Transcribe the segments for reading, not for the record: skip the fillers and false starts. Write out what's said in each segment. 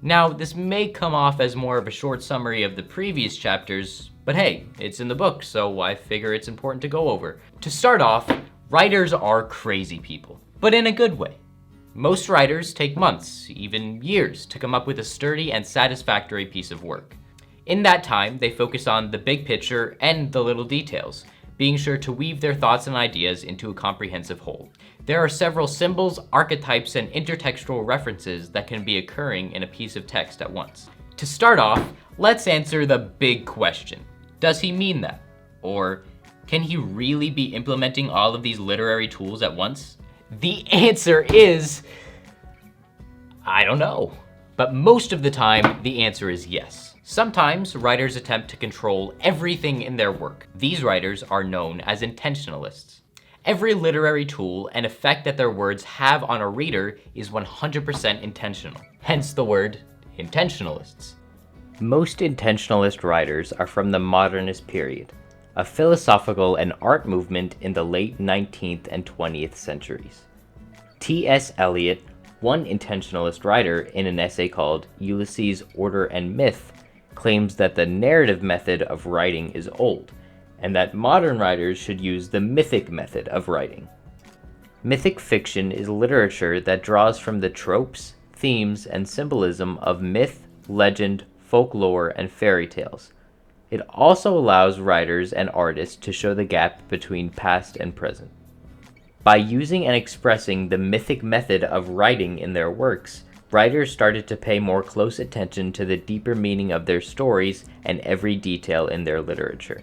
Now, this may come off as more of a short summary of the previous chapters, but hey, it's in the book, so I figure it's important to go over. To start off, writers are crazy people, but in a good way. Most writers take months, even years, to come up with a sturdy and satisfactory piece of work. In that time, they focus on the big picture and the little details, being sure to weave their thoughts and ideas into a comprehensive whole. There are several symbols, archetypes, and intertextual references that can be occurring in a piece of text at once. To start off, let's answer the big question. Does he mean that? Or can he really be implementing all of these literary tools at once? The answer is, I don't know. But most of the time, the answer is yes. Sometimes writers attempt to control everything in their work. These writers are known as intentionalists. Every literary tool and effect that their words have on a reader is 100% intentional. Hence the word intentionalists. Most intentionalist writers are from the modernist period, a philosophical and art movement in the late 19th and 20th centuries. T.S. Eliot, one intentionalist writer, in an essay called Ulysses, Order and Myth, claims that the narrative method of writing is old, and that modern writers should use the mythic method of writing. Mythic fiction is literature that draws from the tropes, themes, and symbolism of myth, legend, folklore, and fairy tales. It also allows writers and artists to show the gap between past and present. By using and expressing the mythic method of writing in their works, writers started to pay more close attention to the deeper meaning of their stories and every detail in their literature.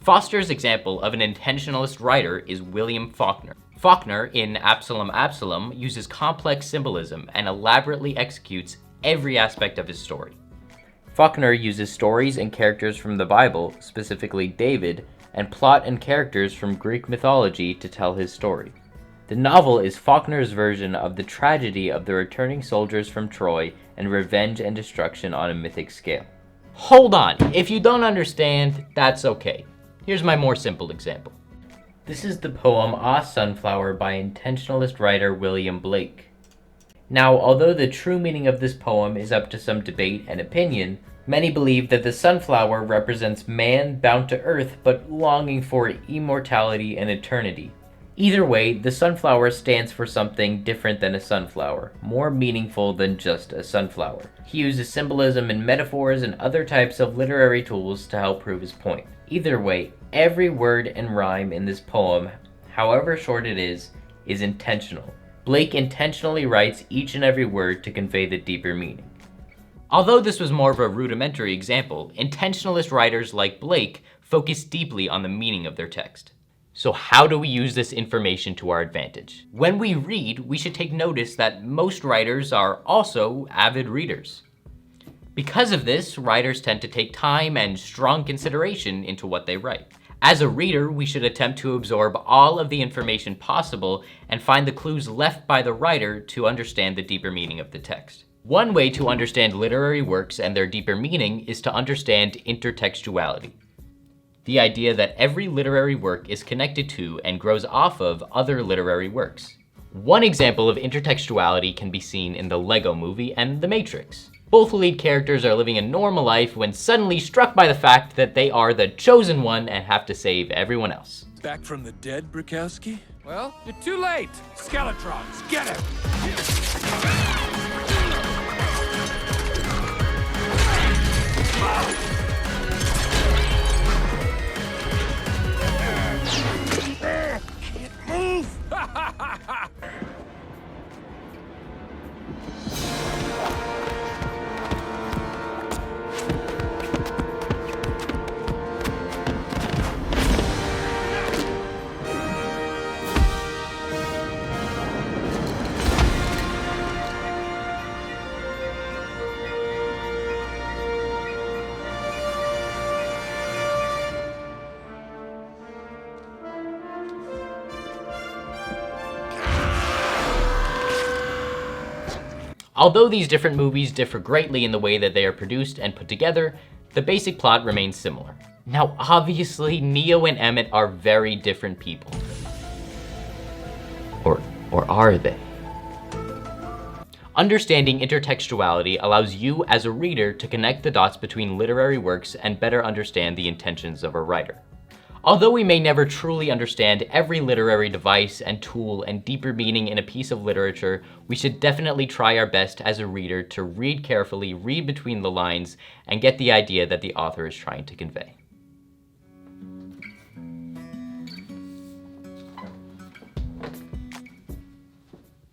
Foster's example of an intentionalist writer is William Faulkner. Faulkner, in Absalom, Absalom, uses complex symbolism and elaborately executes every aspect of his story. Faulkner uses stories and characters from the Bible, specifically David, and plot and characters from Greek mythology to tell his story. The novel is Faulkner's version of the tragedy of the returning soldiers from Troy and revenge and destruction on a mythic scale. Hold on, if you don't understand, that's okay. Here's my more simple example. This is the poem Ah Sunflower by intentionalist writer William Blake. Now, although the true meaning of this poem is up to some debate and opinion, many believe that the sunflower represents man bound to earth but longing for immortality and eternity. Either way, the sunflower stands for something different than a sunflower, more meaningful than just a sunflower. He uses symbolism and metaphors and other types of literary tools to help prove his point. Either way, every word and rhyme in this poem, however short it is intentional. Blake intentionally writes each and every word to convey the deeper meaning. Although this was more of a rudimentary example, intentionalist writers like Blake focus deeply on the meaning of their text. So how do we use this information to our advantage? When we read, we should take notice that most writers are also avid readers. Because of this, writers tend to take time and strong consideration into what they write. As a reader, we should attempt to absorb all of the information possible and find the clues left by the writer to understand the deeper meaning of the text. One way to understand literary works and their deeper meaning is to understand intertextuality. The idea that every literary work is connected to and grows off of other literary works. One example of intertextuality can be seen in the Lego Movie and The Matrix. Both lead characters are living a normal life when suddenly struck by the fact that they are the chosen one and have to save everyone else. Back from the dead, Bukowski? Well, you're too late! Skeletrons, get him! Can't move! Although these different movies differ greatly in the way that they are produced and put together, the basic plot remains similar. Now, obviously, Neo and Emmett are very different people. Or are they? Understanding intertextuality allows you as a reader to connect the dots between literary works and better understand the intentions of a writer. Although we may never truly understand every literary device and tool and deeper meaning in a piece of literature, we should definitely try our best as a reader to read carefully, read between the lines, and get the idea that the author is trying to convey.